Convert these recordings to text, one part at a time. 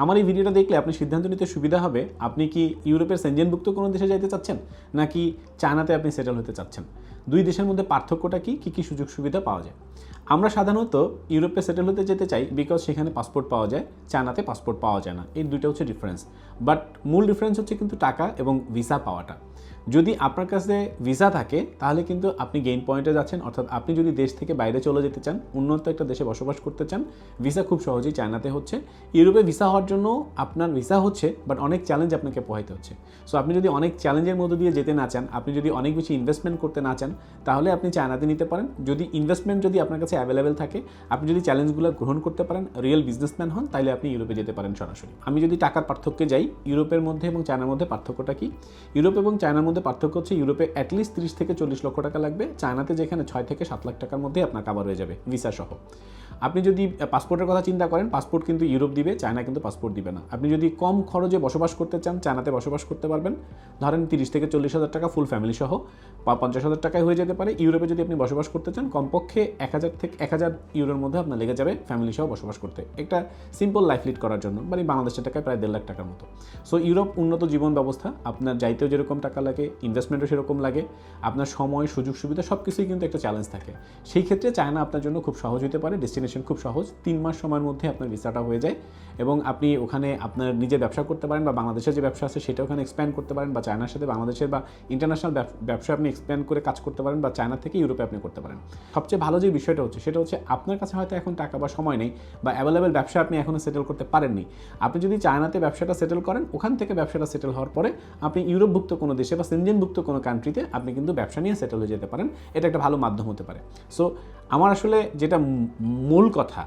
আমার এই ভিডিওটা দেখলে আপনি সিদ্ধান্ত নিতে সুবিধা হবে আপনি কি ইউরোপের সেনজেনভুক্ত কোনো দেশে যাইতে চাচ্ছেন নাকি চায়নাতে আপনি সেটেল হতে চাচ্ছেন। দুই দেশের মধ্যে পার্থক্যটা কি কী সুযোগ সুবিধা পাওয়া যায়। আমরা সাধারণত ইউরোপে সেটেল হতে যেতে চাই বিকজ সেখানে পাসপোর্ট পাওয়া যায়, চায়নাতে পাসপোর্ট পাওয়া যায় না। এই দুইটা হচ্ছে ডিফারেন্স, বাট মূল ডিফারেন্স হচ্ছে কিন্তু টাকা এবং ভিসা পাওয়াটা। যদি আপনার কাছে ভিসা থাকে তাহলে কিন্তু আপনি গেইন পয়েন্টে যাচ্ছেন, অর্থাৎ আপনি যদি দেশ থেকে বাইরে চলে যেতে চান, উন্নত একটা দেশে বসবাস করতে চান, ভিসা খুব সহজেই চায়নাতে হচ্ছে। ইউরোপে ভিসা হওয়ার জন্য আপনার ভিসা হচ্ছে, বাট অনেক চ্যালেঞ্জ আপনাকে পোহাইতে হচ্ছে। সো আপনি যদি অনেক চ্যালেঞ্জের মধ্য দিয়ে যেতে না চান, আপনি যদি অনেক বেশি ইনভেস্টমেন্ট করতে না চান, তাহলে আপনি চায়নাতে নিতে পারেন। যদি ইনভেস্টমেন্ট যদি আপনার কাছে অ্যাভেলেবেল থাকে, আপনি যদি চ্যালেঞ্জগুলো গ্রহণ করতে পারেন, রিয়েল বিজনেসম্যান হন, তাহলে আপনি ইউরোপে যেতে পারেন সরাসরি। আমি যদি টাকার পার্থক্যে যাই, ইউরোপের মধ্যে এবং চায়নার মধ্যে পার্থক্যটা কি? ইউরোপ এবং চায়নার মধ্যে পার্থক্য হচ্ছে ইউরোপে অ্যাটলিস্ট 30 থেকে 40 লক্ষ টাকা লাগবে, চায়নাতে যেখানে 6 থেকে 7 লাখ টাকার মধ্যে আপনার কাভার হয়ে যাবে ভিসা সহ। আপনি যদি পাসপোর্টের কথা চিন্তা করেন, পাসপোর্ট কিন্তু ইউরোপ দিবে, চায়না কিন্তু পাসপোর্ট দিবে না। আপনি যদি কম খরচে বসবাস করতে চান, চায়নাতে বসবাস করতে পারবেন। ধরেন 30 থেকে 40 হাজার টাকা ফুল ফ্যামিলি সহ বা 50 হাজার টাকায় হয়ে যেতে পারে। ইউরোপে যদি আপনি বসবাস করতে চান, কমপক্ষে 1000 ইউরোর মধ্যে আপনার লেগে যাবে ফ্যামিলি সহ বসবাস করতে, একটা সিম্পল লাইফ লিড করার জন্য, মানে বাংলাদেশের টাকায় প্রায় 1.5 লাখ টাকার মতো। সো ইউরোপ উন্নত জীবন ব্যবস্থা, আপনার যাইতেও যেরকম টাকা লাগে, ইনভেস্টমেন্টও সেরকম লাগে, আপনার সময়, সুযোগ সুবিধা সব কিছুই কিন্তু একটা চ্যালেঞ্জ থাকে। সেই ক্ষেত্রে চায়না আপনার জন্য খুব সহজ হতে পারে, ডেস্টিনেশন খুব সহজ, 3 মাস সময়ের মধ্যে আপনার ভিসাটা হয়ে যায় এবং আপনি ওখানে আপনার নিজের ব্যবসা করতে পারেন, বা বাংলাদেশের যে ব্যবসা আছে সেটা ওখানে এক্সপ্যান্ড করতে পারেন, বা চায়নার সাথে বাংলাদেশের বা ইন্টারন্যাশনাল ব্যবসা আপনি এক্সপ্যান্ড করে কাজ করতে পারেন, বা চায়না থেকে ইউরোপে আপনি করতে পারেন। সবচেয়ে ভালো যে বিষয়টা হচ্ছে সেটা হচ্ছে আপনার কাছে হয়তো এখন টাকা বা সময় নেই, বা অ্যাভেলেবেল ব্যবসা আপনি এখনও সেটেল করতে পারেননি। আপনি যদি চায়নাতে ব্যবসাটা সেটেল করেন, ওখান থেকে ব্যবসাটা সেটেল হওয়ার পরে আপনি ইউরোপভুক্ত কোনো দেশে বা সেনজেনভুক্ত কোনো কান্ট্রিতে আপনি কিন্তু ব্যবসা নিয়ে সেটেল হয়ে যেতে পারেন। এটা একটা ভালো মাধ্যম হতে পারে। সো আমার আসলে যেটা মূল কথা,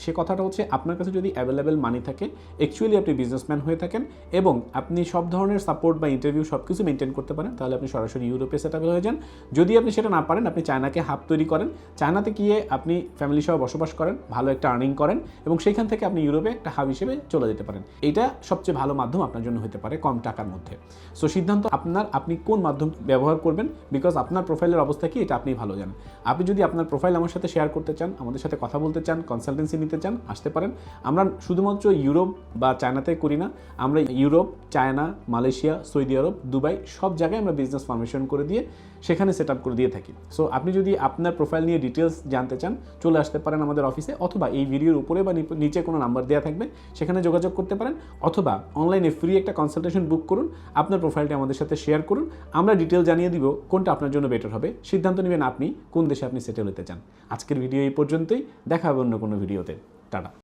সে কথাটা হচ্ছে আপনার কাছে যদি অ্যাভেলেবেল মানি থাকে, অ্যাকচুয়ালি আপনি বিজনেসম্যান হয়ে থাকেন এবং আপনি সব ধরনের সাপোর্ট বা ইন্টারভিউ সব কিছু মেনটেন করতে পারেন, তাহলে আপনি সরাসরি ইউরোপে সেটেল হয়ে যান। যদি আপনি সেটা না পারেন, আপনি চায়নাকে হাব তৈরি করেন, চায়নাতে গিয়ে আপনি ফ্যামিলি সহ বসবাস করেন, ভালো একটা আর্নিং করেন এবং সেইখান থেকে আপনি ইউরোপে একটা হাব হিসেবে চলে যেতে পারেন। এটা সবচেয়ে ভালো মাধ্যম আপনার জন্য হতে পারে কম টাকার মধ্যে। সো সিদ্ধান্ত আপনার, আপনি কোন মাধ্যম ব্যবহার করবেন, বিকজ আপনার প্রোফাইলের অবস্থা কি এটা আপনি ভালো জানেন। আপনি যদি আপনার প্রোফাইল আমার সাথে শেয়ার করতে চান, আমাদের সাথে কথা বলতে চান, কনসালটেন্সি নিতে চান, আসতে পারেন। আমরা শুধুমাত্র ইউরোপ বা চায়নাতে করি না, আমরা ইউরোপ, চায়না, মালয়েশিয়া, সৌদি আরব, দুবাই সব জায়গায় আমরা বিজনেস ফর্মেশন করে দিয়ে সেখানে সেট আপ করে দিয়ে থাকি। সো আপনি যদি আপনার প্রোফাইল নিয়ে ডিটেলস জানতে চান, চলে আসতে পারেন আমাদের অফিসে, অথবা এই ভিডিওর উপরে বা নিচে কোনো নাম্বার দেওয়া থাকবে, সেখানে যোগাযোগ করতে পারেন, অথবা অনলাইনে ফ্রি একটা কনসালটেশন বুক করুন, আপনার প্রোফাইলটা আমাদের সাথে শেয়ার করুন, আমরা ডিটেল জানিয়ে দিব কোনটা আপনার জন্য বেটার হবে। সিদ্ধান্ত নেবেন আপনি কোন দেশে আপনি সেটেল হতে চান। আজকের ভিডিও এই পর্যন্তই, দেখা হবে অন্য কোনো ভিডিওতে। টাটা।